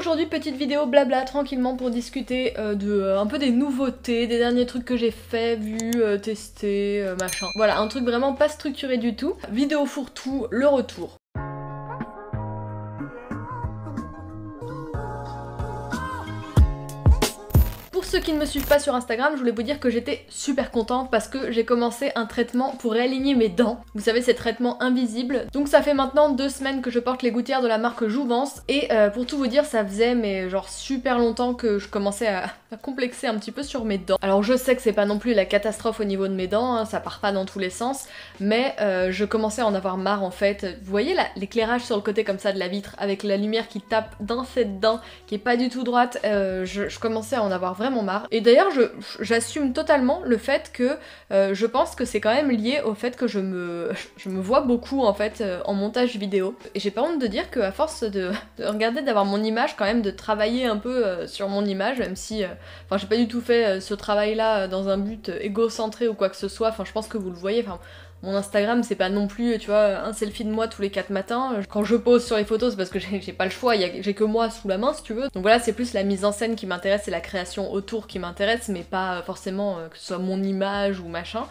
aujourd'hui petite vidéo blabla tranquillement pour discuter un peu des nouveautés, des derniers trucs que j'ai fait, vus, testés, machin. Voilà, un truc vraiment pas structuré du tout. Vidéo fourre-tout, le retour. Pour ceux qui ne me suivent pas sur Instagram, je voulais vous dire que j'étais super contente parce que j'ai commencé un traitement pour réaligner mes dents. Vous savez, ces traitements invisibles. Donc ça fait maintenant 2 semaines que je porte les gouttières de la marque Jouvence. Et pour tout vous dire, ça faisait mais genre super longtemps que je commençais à complexer un petit peu sur mes dents. Alors je sais que c'est pas non plus la catastrophe au niveau de mes dents, hein, ça part pas dans tous les sens. Mais je commençais à en avoir marre en fait. Vous voyez l'éclairage sur le côté comme ça de la vitre avec la lumière qui tape dans cette dent qui est pas du tout droite. Je commençais à en avoir vraiment marre. Et d'ailleurs j'assume totalement le fait que je pense que c'est quand même lié au fait que je me vois beaucoup en fait en montage vidéo. Et j'ai pas honte de dire qu'à force de regarder, d'avoir mon image quand même, de travailler un peu sur mon image, même si enfin j'ai pas du tout fait ce travail là dans un but égocentré ou quoi que ce soit, enfin je pense que vous le voyez, enfin mon Instagram c'est pas non plus, tu vois, un selfie de moi tous les 4 matins. Quand je pose sur les photos c'est parce que j'ai pas le choix, j'ai que moi sous la main si tu veux. Donc voilà, c'est plus la mise en scène qui m'intéresse et la création autour qui m'intéresse, mais pas forcément que ce soit mon image ou machin.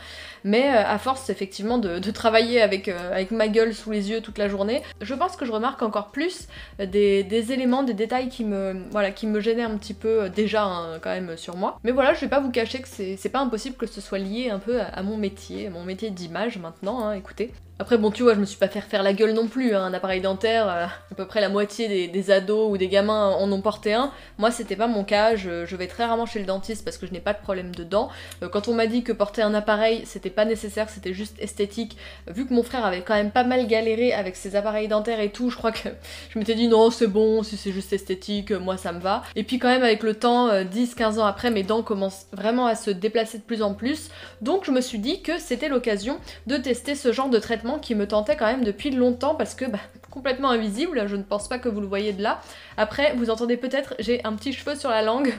Mais à force effectivement de travailler avec ma gueule sous les yeux toute la journée, je pense que je remarque encore plus des éléments, des détails qui me gênaient un petit peu déjà hein, quand même sur moi. Mais voilà, je vais pas vous cacher que c'est pas impossible que ce soit lié un peu à mon métier d'image maintenant, hein, écoutez. Après bon tu vois, je me suis pas fait faire la gueule non plus, hein, un appareil dentaire, à peu près la moitié des ados ou des gamins en ont porté un. Moi c'était pas mon cas, je vais très rarement chez le dentiste parce que je n'ai pas de problème de dents. Quand on m'a dit que porter un appareil c'était pas nécessaire, c'était juste esthétique, vu que mon frère avait quand même pas mal galéré avec ses appareils dentaires et tout, je crois que je m'étais dit non c'est bon, si c'est juste esthétique, moi ça me va. Et puis quand même avec le temps, 10-15 ans après, mes dents commencent vraiment à se déplacer de plus en plus, donc je me suis dit que c'était l'occasion de tester ce genre de traitement qui me tentait quand même depuis longtemps parce que complètement invisible, je ne pense pas que vous le voyez de là. Après vous entendez peut-être, j'ai un petit cheveu sur la langue.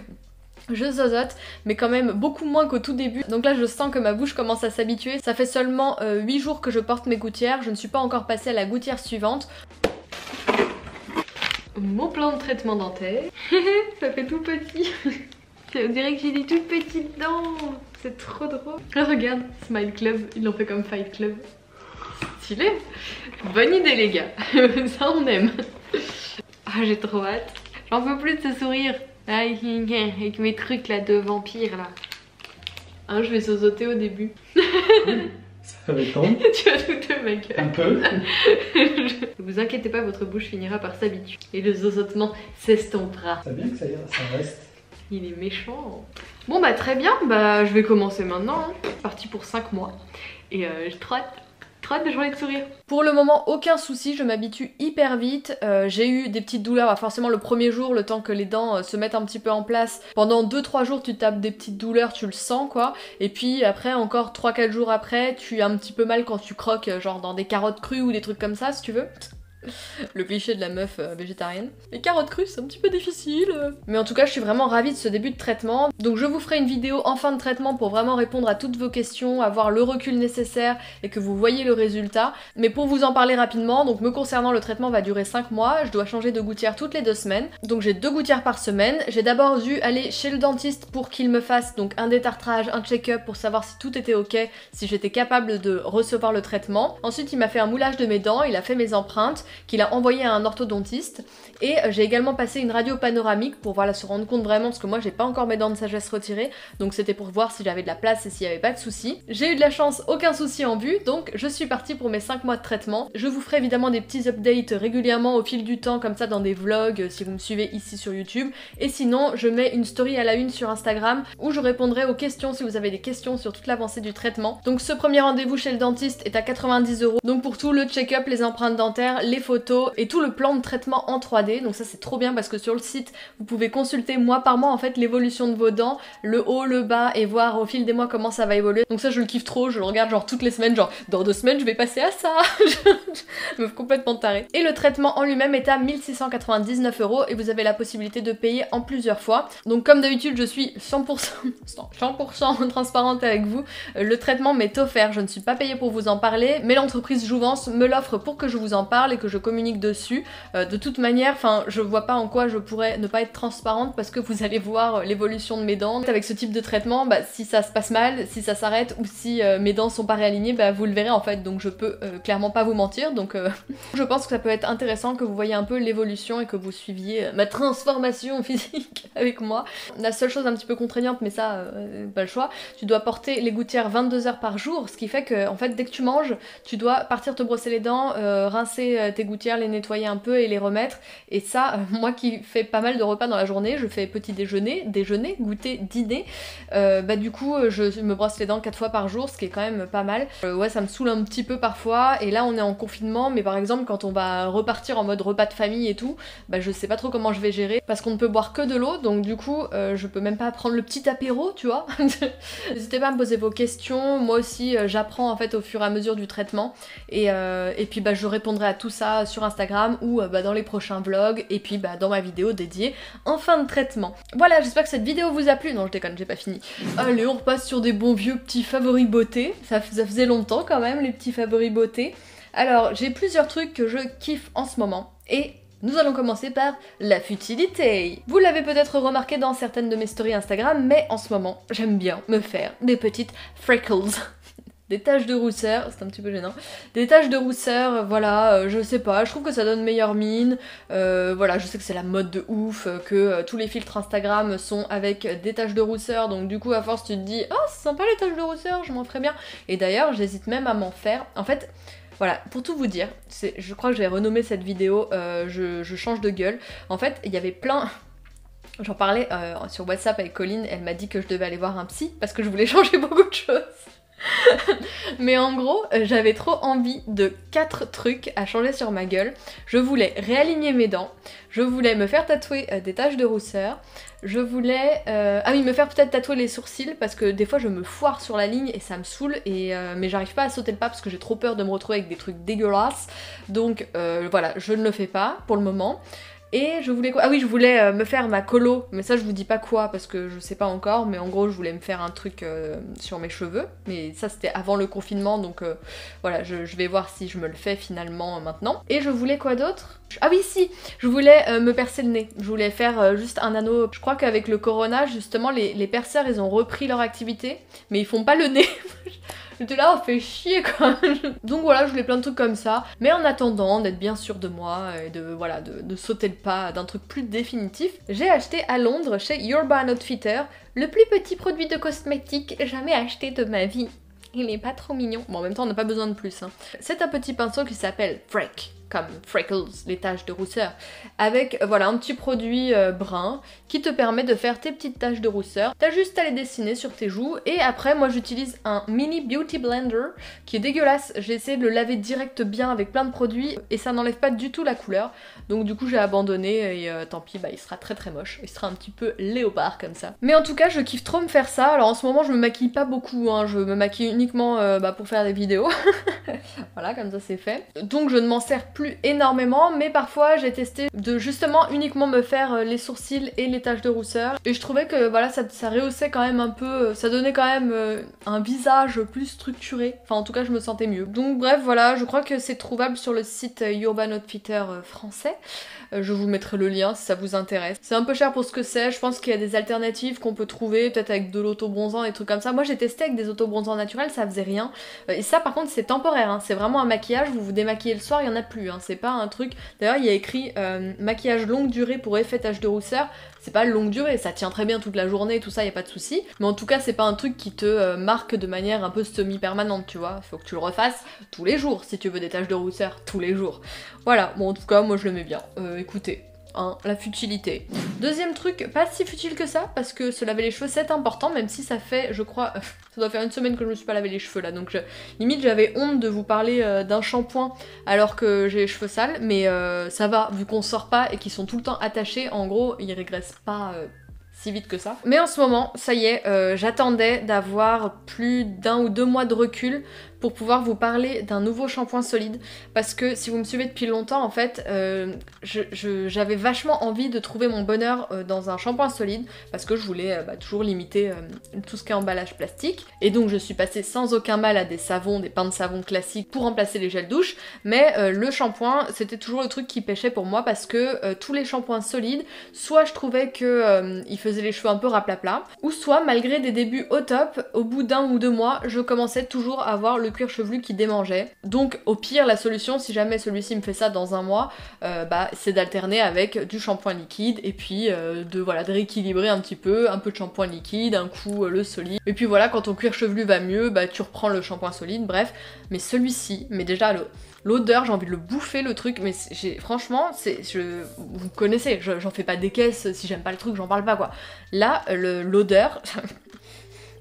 Je zozote, mais quand même beaucoup moins qu'au tout début. Donc là je sens que ma bouche commence à s'habituer. Ça fait seulement 8 jours que je porte mes gouttières, je ne suis pas encore passée à la gouttière suivante. Mon plan de traitement dentaire. Ça fait tout petit. On dirait que j'ai des toutes petites dents. C'est trop drôle. Regarde, Smile Club, ils l'ont fait comme Fight Club. Stylé. Bonne idée les gars. Ça on aime. Ah j'ai trop hâte. J'en peux plus de ce sourire. Avec mes trucs là de vampire là. Hein, je vais zozoter au début. Ça va tendre. Tu vas foutre ma gueule. Un peu. Ne vous inquiétez pas, votre bouche finira par s'habituer. Et le zozotement s'estompera. C'est bien que ça reste. Il est méchant. Bon bah très bien, bah je vais commencer maintenant. Hein. Parti pour 5 mois. Et je trotte. Des journées de sourire. Pour le moment, aucun souci, je m'habitue hyper vite. J'ai eu des petites douleurs, forcément le premier jour, le temps que les dents se mettent un petit peu en place. Pendant 2-3 jours, tu tapes des petites douleurs, tu le sens quoi. Et puis après, encore 3-4 jours après, tu as un petit peu mal quand tu croques, genre dans des carottes crues ou des trucs comme ça, si tu veux. Le cliché de la meuf végétarienne. Les carottes crues c'est un petit peu difficile. Mais en tout cas je suis vraiment ravie de ce début de traitement. Donc je vous ferai une vidéo en fin de traitement pour vraiment répondre à toutes vos questions, avoir le recul nécessaire et que vous voyez le résultat. Mais pour vous en parler rapidement, donc me concernant le traitement va durer 5 mois. Je dois changer de gouttière toutes les 2 semaines. Donc j'ai 2 gouttières par semaine. J'ai d'abord dû aller chez le dentiste pour qu'il me fasse donc un détartrage, un check-up pour savoir si tout était ok, si j'étais capable de recevoir le traitement. Ensuite il m'a fait un moulage de mes dents, il a fait mes empreintes, qu'il a envoyé à un orthodontiste. Et j'ai également passé une radio panoramique pour voilà, se rendre compte vraiment, parce que moi j'ai pas encore mes dents de sagesse retirées, donc c'était pour voir si j'avais de la place et s'il y avait pas de soucis. J'ai eu de la chance, aucun souci en vue, donc je suis partie pour mes 5 mois de traitement. Je vous ferai évidemment des petits updates régulièrement au fil du temps, comme ça dans des vlogs, si vous me suivez ici sur YouTube. Et sinon, je mets une story à la une sur Instagram, où je répondrai aux questions si vous avez des questions sur toute l'avancée du traitement. Donc ce premier rendez-vous chez le dentiste est à 90 €, donc pour tout le check-up, les empreintes dentaires, les photos et tout le plan de traitement en 3D. Donc ça c'est trop bien parce que sur le site vous pouvez consulter mois par mois en fait l'évolution de vos dents, le haut, le bas, et voir au fil des mois comment ça va évoluer. Donc ça je le kiffe trop, je le regarde genre toutes les semaines, genre dans 2 semaines je vais passer à ça. Je me fais complètement tarée. Et le traitement en lui-même est à 1699 € et vous avez la possibilité de payer en plusieurs fois. Donc comme d'habitude je suis 100% transparente avec vous. Le traitement m'est offert, je ne suis pas payée pour vous en parler, mais l'entreprise Jouvence me l'offre pour que je vous en parle et que je communique dessus. De toute manière, enfin, je vois pas en quoi je pourrais ne pas être transparente parce que vous allez voir l'évolution de mes dents. Avec ce type de traitement, bah, si ça se passe mal, si ça s'arrête ou si mes dents sont pas réalignées, bah, vous le verrez en fait. Donc je peux clairement pas vous mentir. Donc je pense que ça peut être intéressant que vous voyez un peu l'évolution et que vous suiviez ma transformation physique avec moi. La seule chose un petit peu contraignante, mais ça, pas le choix, tu dois porter les gouttières 22 heures par jour, ce qui fait que en fait dès que tu manges, tu dois partir te brosser les dents, rincer tes gouttières, les nettoyer un peu et les remettre. Et ça, moi qui fais pas mal de repas dans la journée, je fais petit déjeuner, goûter, dîner, bah du coup je me brosse les dents 4 fois par jour, ce qui est quand même pas mal. Ouais, ça me saoule un petit peu parfois, et là on est en confinement, mais par exemple quand on va repartir en mode repas de famille et tout, bah je sais pas trop comment je vais gérer, parce qu'on ne peut boire que de l'eau, donc du coup je peux même pas prendre le petit apéro, tu vois. N'hésitez pas à me poser vos questions, moi aussi j'apprends en fait au fur et à mesure du traitement, et puis bah je répondrai à tout ça sur Instagram ou bah, dans les prochains vlogs, et puis bah dans ma vidéo dédiée en fin de traitement. Voilà, j'espère que cette vidéo vous a plu. Non, je déconne, j'ai pas fini. Allez, on repasse sur des bons vieux petits favoris beauté. Ça faisait longtemps quand même, les petits favoris beauté. Alors, j'ai plusieurs trucs que je kiffe en ce moment, et nous allons commencer par la futilité. Vous l'avez peut-être remarqué dans certaines de mes stories Instagram, mais en ce moment, j'aime bien me faire des petites freckles. Des taches de rousseur, c'est un petit peu gênant. Des taches de rousseur, voilà, je sais pas, je trouve que ça donne meilleure mine. Voilà, je sais que c'est la mode de ouf, que tous les filtres Instagram sont avec des taches de rousseur, donc du coup à force tu te dis « Oh, c'est sympa les taches de rousseur, je m'en ferais bien ». Et d'ailleurs, j'hésite même à m'en faire. En fait, voilà, pour tout vous dire, je crois que je vais renommer cette vidéo je change de gueule. En fait, il y avait plein... J'en parlais sur WhatsApp avec Colline, elle m'a dit que je devais aller voir un psy parce que je voulais changer beaucoup de choses. Mais en gros, j'avais trop envie de 4 trucs à changer sur ma gueule. Je voulais réaligner mes dents, je voulais me faire tatouer des taches de rousseur, je voulais... ah oui, me faire peut-être tatouer les sourcils parce que des fois je me foire sur la ligne et ça me saoule, mais j'arrive pas à sauter le pas parce que j'ai trop peur de me retrouver avec des trucs dégueulasses. Donc voilà, je ne le fais pas pour le moment. Et je voulais quoi? Ah oui, je voulais me faire ma colo, mais ça je vous dis pas quoi parce que je sais pas encore, mais en gros je voulais me faire un truc sur mes cheveux, mais ça c'était avant le confinement, donc voilà, je vais voir si je me le fais finalement maintenant. Et je voulais quoi d'autre? Ah oui, si, je voulais me percer le nez, je voulais faire juste un anneau. Je crois qu'avec le corona justement les perceurs ils ont repris leur activité, mais ils font pas le nez. J'étais là, on fait chier quoi. Donc voilà, je voulais plein de trucs comme ça. Mais en attendant d'être bien sûre de moi et de sauter le pas d'un truc plus définitif, j'ai acheté à Londres chez Urban Outfitters le plus petit produit de cosmétique jamais acheté de ma vie. Il est pas trop mignon. Bon, en même temps, on n'a pas besoin de plus. Hein. C'est un petit pinceau qui s'appelle Freck, comme freckles, les taches de rousseur, avec voilà un petit produit brun qui te permet de faire tes petites taches de rousseur. T'as juste à les dessiner sur tes joues, et après moi j'utilise un mini beauty blender qui est dégueulasse. J'ai essayé de le laver direct bien avec plein de produits et ça n'enlève pas du tout la couleur, donc du coup j'ai abandonné et tant pis, bah il sera très très moche, il sera un petit peu léopard comme ça. Mais en tout cas je kiffe trop me faire ça. Alors en ce moment je me maquille pas beaucoup, hein. Je me maquille uniquement pour faire des vidéos. Voilà, comme ça c'est fait. Donc je ne m'en sers plus énormément, mais parfois j'ai testé de justement uniquement me faire les sourcils et les taches de rousseur, et je trouvais que voilà ça rehaussait quand même un peu, ça donnait quand même un visage plus structuré, enfin en tout cas je me sentais mieux. Donc bref voilà, je crois que c'est trouvable sur le site Urban Outfitters français. Je vous mettrai le lien si ça vous intéresse. C'est un peu cher pour ce que c'est, je pense qu'il y a des alternatives qu'on peut trouver, peut-être avec de l'auto-bronzant et trucs comme ça. Moi j'ai testé avec des auto-bronzants naturels, ça faisait rien. Et ça par contre c'est temporaire, hein. C'est vraiment un maquillage, vous vous démaquillez le soir, il y en a plus, hein. C'est pas un truc... D'ailleurs il y a écrit maquillage longue durée pour effet tache de rousseur. C'est pas longue durée, ça tient très bien toute la journée et tout ça, y a pas de souci. Mais en tout cas c'est pas un truc qui te marque de manière un peu semi-permanente, tu vois. Faut que tu le refasses tous les jours si tu veux des taches de rousseur tous les jours. Voilà, bon en tout cas moi je le mets bien. Écoutez, hein, la futilité. Deuxième truc, pas si futile que ça, parce que se laver les cheveux c'est important, même si ça fait, je crois, ça doit faire une semaine que je me suis pas lavé les cheveux là, donc limite j'avais honte de vous parler d'un shampoing alors que j'ai les cheveux sales, mais ça va, vu qu'on sort pas et qu'ils sont tout le temps attachés, en gros ils régressent pas si vite que ça. Mais en ce moment, ça y est, j'attendais d'avoir plus d'1 ou 2 mois de recul pour pouvoir vous parler d'un nouveau shampoing solide parce que si vous me suivez depuis longtemps en fait j'avais vachement envie de trouver mon bonheur dans un shampoing solide parce que je voulais toujours limiter tout ce qui est emballage plastique et donc je suis passée sans aucun mal à des savons, des pains de savon classiques pour remplacer les gels douche mais le shampoing c'était toujours le truc qui pêchait pour moi parce que tous les shampoings solides soit je trouvais que ils faisaient les cheveux un peu raplapla ou soit malgré des débuts au top, au bout d'1 ou 2 mois je commençais toujours à avoir le cuir chevelu qui démangeait. Donc au pire la solution si jamais celui-ci me fait ça dans un mois c'est d'alterner avec du shampoing liquide et puis de rééquilibrer un petit peu, un peu de shampoing liquide, un coup le solide. Et puis voilà, quand ton cuir chevelu va mieux, tu reprends le shampoing solide, bref. Mais celui-ci, mais déjà l'odeur, j'ai envie de le bouffer le truc, mais franchement, vous connaissez, j'en fais pas des caisses, si j'aime pas le truc, j'en parle pas quoi. Là, l'odeur...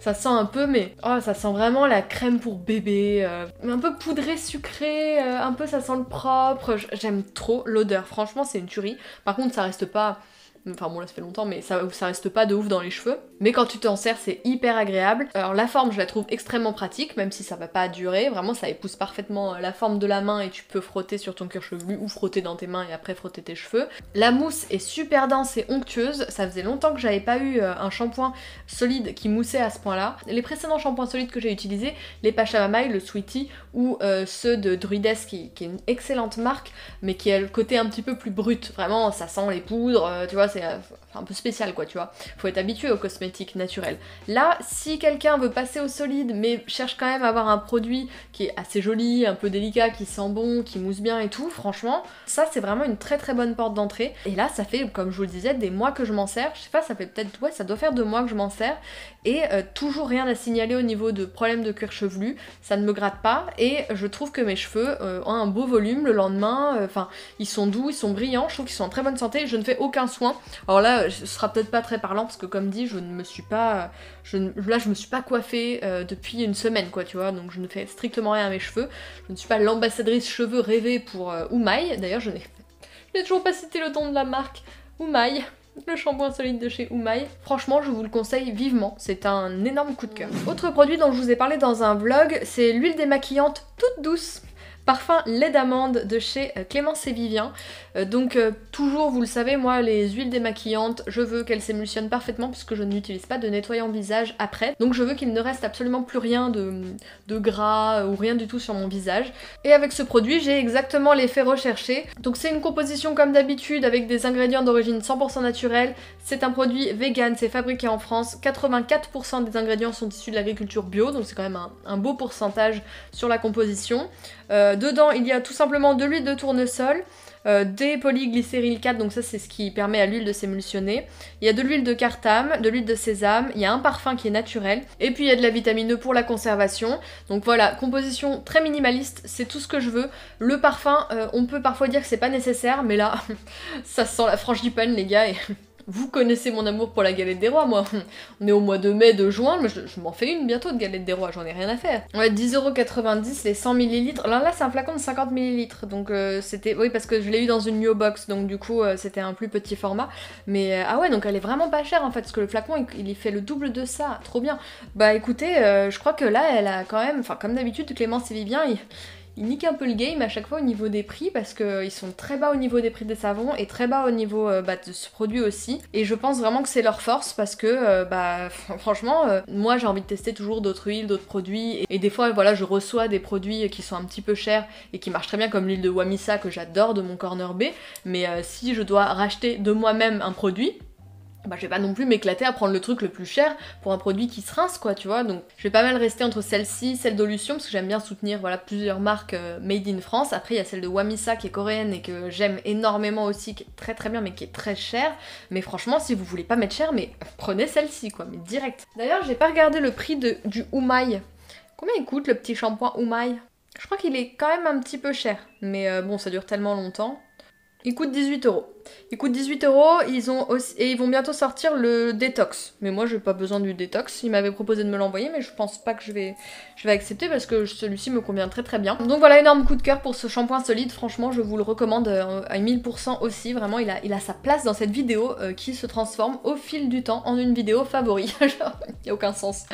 Ça sent un peu, mais ça sent vraiment la crème pour bébé, un peu poudré, sucré, un peu ça sent le propre. J'aime trop l'odeur, franchement c'est une tuerie. Par contre ça reste pas... Enfin bon là ça fait longtemps mais ça reste pas de ouf dans les cheveux. Mais quand tu t'en sers c'est hyper agréable. Alors la forme je la trouve extrêmement pratique même si ça va pas durer. Vraiment ça épouse parfaitement la forme de la main et tu peux frotter sur ton cuir chevelu ou frotter dans tes mains et après frotter tes cheveux. La mousse est super dense et onctueuse. Ça faisait longtemps que j'avais pas eu un shampoing solide qui moussait à ce point là. Les précédents shampoings solides que j'ai utilisés, les Pachamamaï, le Sweetie ou ceux de Druides qui est une excellente marque mais qui a le côté un petit peu plus brut. Vraiment ça sent les poudres, tu vois c'est un peu spécial quoi tu vois, faut être habitué aux cosmétiques naturels. Là si quelqu'un veut passer au solide mais cherche quand même à avoir un produit qui est assez joli, un peu délicat, qui sent bon, qui mousse bien et tout, franchement ça c'est vraiment une très très bonne porte d'entrée. Et là ça fait comme je vous le disais des mois que je m'en sers, je sais pas ça fait peut-être, ouais ça doit faire 2 mois que je m'en sers et toujours rien à signaler au niveau de problème de cuir chevelu, ça ne me gratte pas et je trouve que mes cheveux ont un beau volume le lendemain, enfin ils sont doux, ils sont brillants, je trouve qu'ils sont en très bonne santé, je ne fais aucun soin. Alors là ce sera peut-être pas très parlant parce que comme dit je ne me suis pas je me suis pas coiffée depuis une semaine quoi tu vois, donc je ne fais strictement rien à mes cheveux, je ne suis pas l'ambassadrice cheveux rêvée pour Oumaï, d'ailleurs je n'ai toujours pas cité le nom de la marque, Oumaï, le shampoing solide de chez Oumaï. Franchement je vous le conseille vivement, c'est un énorme coup de cœur. Autre produit dont je vous ai parlé dans un vlog, c'est l'huile démaquillante toute douce. Parfum lait d'amande de chez Clémence et Vivien. Donc toujours, vous le savez, moi les huiles démaquillantes, je veux qu'elles s'émulsionnent parfaitement puisque je n'utilise pas de nettoyant visage après. Donc je veux qu'il ne reste absolument plus rien de gras ou rien du tout sur mon visage. Et avec ce produit, j'ai exactement l'effet recherché. Donc c'est une composition comme d'habitude avec des ingrédients d'origine 100% naturelle. C'est un produit vegan, c'est fabriqué en France. 84% des ingrédients sont issus de l'agriculture bio, donc c'est quand même un beau pourcentage sur la composition. Dedans il y a tout simplement de l'huile de tournesol, des polyglycéryl 4, donc ça c'est ce qui permet à l'huile de s'émulsionner. Il y a de l'huile de cartame, de l'huile de sésame, il y a un parfum qui est naturel, et puis il y a de la vitamine E pour la conservation. Donc voilà, composition très minimaliste, c'est tout ce que je veux. Le parfum, on peut parfois dire que c'est pas nécessaire, mais là, ça sent la frangipane les gars, et... Vous connaissez mon amour pour la galette des rois, moi. On est au mois de mai, de juin, mais je m'en fais une bientôt de galette des rois, j'en ai rien à faire. Ouais, 10,90€ les 100 ml. Alors là, c'est un flacon de 50 ml, donc c'était... Oui, parce que je l'ai eu dans une Mio Box, donc du coup, c'était un plus petit format. Mais ah ouais, donc elle est vraiment pas chère en fait, parce que le flacon, il fait le double de ça, trop bien. Bah écoutez, je crois que là, elle a quand même... Enfin, comme d'habitude, Clémence et Vivien, ils niquent un peu le game à chaque fois au niveau des prix parce qu'ils sont très bas au niveau des prix des savons et très bas au niveau de ce produit aussi. Et je pense vraiment que c'est leur force parce que franchement, moi j'ai envie de tester toujours d'autres huiles, d'autres produits et des fois voilà je reçois des produits qui sont un petit peu chers et qui marchent très bien comme l'huile de Wamisa que j'adore de mon Corner B. Mais si je dois racheter de moi-même un produit, bah je vais pas non plus m'éclater à prendre le truc le plus cher pour un produit qui se rince quoi tu vois, donc je vais pas mal rester entre celle-ci, celle d'Olution parce que j'aime bien soutenir voilà plusieurs marques made in France. Après il y a celle de Wamisa qui est coréenne et que j'aime énormément aussi, qui est très très bien mais qui est très chère, mais franchement si vous voulez pas mettre cher, mais prenez celle-ci quoi, mais direct. D'ailleurs j'ai pas regardé le prix du Oumaï, combien il coûte le petit shampoing Oumaï? Je crois qu'il est quand même un petit peu cher, mais bon ça dure tellement longtemps. Il coûte 18€. Il coûte 18 €, et ils vont bientôt sortir le détox. Mais moi j'ai pas besoin du détox, ils m'avaient proposé de me l'envoyer mais je pense pas que je vais accepter parce que celui-ci me convient très très bien. Donc voilà, énorme coup de cœur pour ce shampoing solide, franchement je vous le recommande à 1000% aussi, vraiment il a sa place dans cette vidéo qui se transforme au fil du temps en une vidéo favori. Genre, il n'y a aucun sens.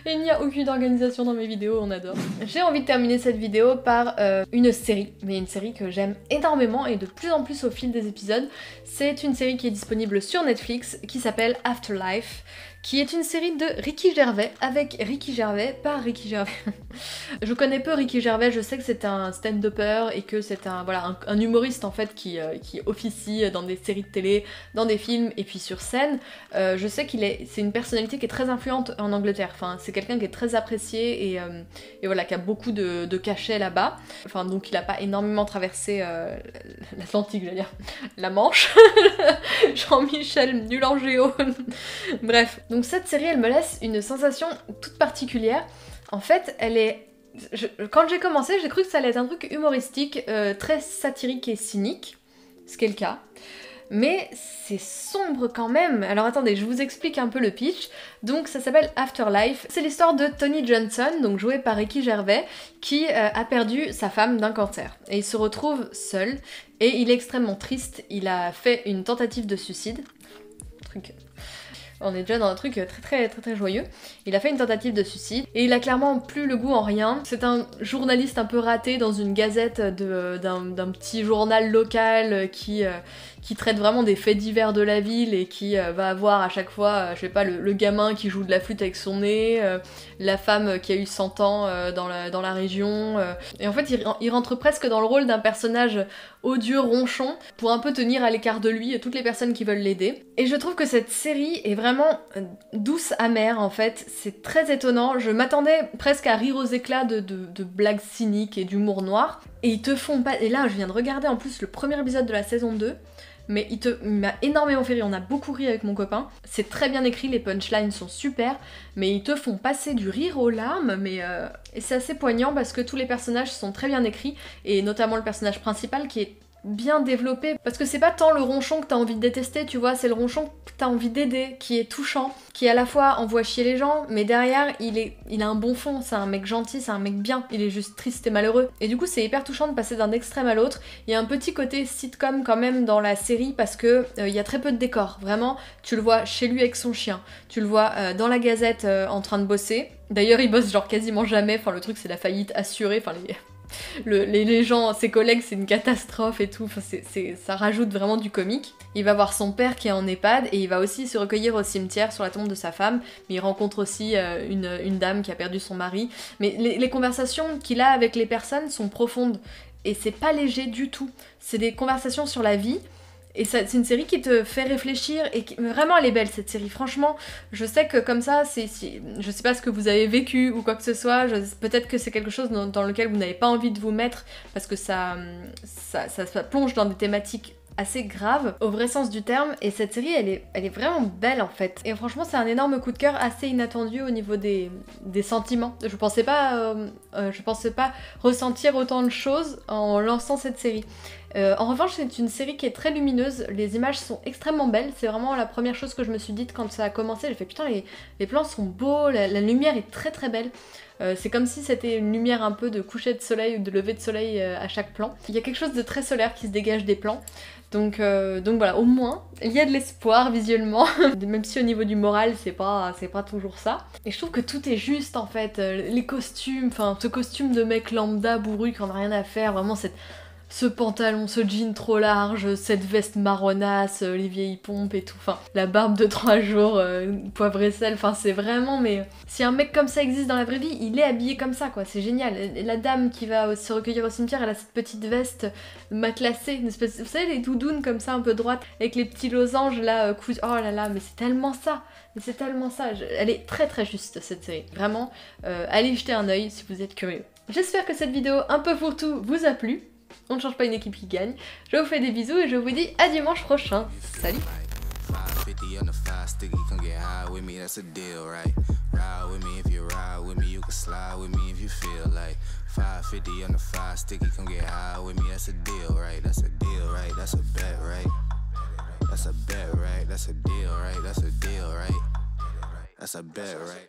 Il n'y a aucune organisation dans mes vidéos, on adore. J'ai envie de terminer cette vidéo par une série, mais une série que j'aime énormément et de plus en plus au fil des épisodes. C'est une série qui est disponible sur Netflix qui s'appelle Afterlife, qui est une série de Ricky Gervais, avec Ricky Gervais, par Ricky Gervais. Je connais peu Ricky Gervais, je sais que c'est un stand-upper et que c'est un humoriste en fait qui officie dans des séries de télé, dans des films et puis sur scène. Je sais c'est une personnalité qui est très influente en Angleterre, enfin c'est quelqu'un qui est très apprécié et voilà, qui a beaucoup de cachets là-bas. Enfin donc il a pas énormément traversé l'Atlantique, j'allais dire, la Manche. Jean-Michel, nul en géo. Bref. Donc cette série, elle me laisse une sensation toute particulière. En fait, quand j'ai commencé, j'ai cru que ça allait être un truc humoristique, très satirique et cynique, ce qui est le cas. Mais c'est sombre quand même. Alors attendez, je vous explique un peu le pitch. Donc ça s'appelle Afterlife. C'est l'histoire de Tony Johnson, donc joué par Ricky Gervais, qui a perdu sa femme d'un cancer. Et il se retrouve seul, et il est extrêmement triste. Il a fait une tentative de suicide. On est déjà dans un truc très joyeux. Il a fait une tentative de suicide et il a clairement plus le goût en rien. C'est un journaliste un peu raté dans une gazette d'un petit journal local qui traite vraiment des faits divers de la ville et qui va avoir à chaque fois, je sais pas, le gamin qui joue de la flûte avec son nez, la femme qui a eu 100 ans dans la région. Et en fait, il rentre presque dans le rôle d'un personnage odieux, ronchon, pour un peu tenir à l'écart de lui toutes les personnes qui veulent l'aider. Et je trouve que cette série est vraiment douce, amère en fait. C'est très étonnant. Je m'attendais presque à rire aux éclats de blagues cyniques et d'humour noir. Et ils te font pas... Et là, je viens de regarder en plus le premier épisode de la saison 2. Mais il m'a énormément fait rire, on a beaucoup ri avec mon copain. C'est très bien écrit, les punchlines sont super, mais ils te font passer du rire aux larmes, et c'est assez poignant parce que tous les personnages sont très bien écrits, et notamment le personnage principal qui est bien développé, parce que c'est pas tant le ronchon que t'as envie de détester, tu vois, c'est le ronchon que t'as envie d'aider, qui est touchant, qui à la fois envoie chier les gens, mais derrière il a un bon fond, c'est un mec gentil, c'est un mec bien, il est juste triste et malheureux. Et du coup c'est hyper touchant de passer d'un extrême à l'autre. Il y a un petit côté sitcom quand même dans la série parce que il y a très peu de décors, vraiment, tu le vois chez lui avec son chien, tu le vois dans la gazette en train de bosser. D'ailleurs il bosse genre quasiment jamais, enfin le truc c'est la faillite assurée, enfin les gens, ses collègues, c'est une catastrophe et tout, enfin, ça rajoute vraiment du comique. Il va voir son père qui est en EHPAD et il va aussi se recueillir au cimetière sur la tombe de sa femme, mais il rencontre aussi une dame qui a perdu son mari. Mais les conversations qu'il a avec les personnes sont profondes et c'est pas léger du tout. C'est des conversations sur la vie. Et c'est une série qui te fait réfléchir et vraiment elle est belle cette série, franchement je sais que comme ça, je sais pas ce que vous avez vécu ou quoi que ce soit, peut-être que c'est quelque chose dans lequel vous n'avez pas envie de vous mettre parce que ça plonge dans des thématiques assez grave au vrai sens du terme, et cette série elle est vraiment belle en fait, et franchement c'est un énorme coup de cœur assez inattendu au niveau des sentiments. Je pensais pas ressentir autant de choses en lançant cette série. En revanche c'est une série qui est très lumineuse, les images sont extrêmement belles, c'est vraiment la première chose que je me suis dite quand ça a commencé, j'ai fait putain les plans sont beaux, la lumière est très très belle. C'est comme si c'était une lumière un peu de coucher de soleil ou de lever de soleil à chaque plan. Il y a quelque chose de très solaire qui se dégage des plans. Donc voilà, au moins, il y a de l'espoir visuellement, même si au niveau du moral, c'est pas toujours ça. Et je trouve que tout est juste en fait, les costumes, enfin ce costume de mec lambda bourru qui en a rien à faire, vraiment ce pantalon, ce jean trop large, cette veste marronasse, les vieilles pompes et tout, enfin la barbe de 3 jours, poivre et sel, enfin c'est vraiment, mais si un mec comme ça existe dans la vraie vie, il est habillé comme ça quoi, c'est génial. La dame qui va se recueillir au cimetière, elle a cette petite veste matelassée, une espèce, vous savez les doudounes comme ça un peu droites, avec les petits losanges là, oh là là, mais c'est tellement ça. Elle est très très juste cette série, vraiment, allez y jeter un œil si vous êtes curieux. J'espère que cette vidéo un peu fourre-tout vous a plu. On ne change pas une équipe qui gagne. Je vous fais des bisous et je vous dis à dimanche prochain. Salut! That's a bet, right? That's a deal, right? That's a deal, right? That's a bet, right?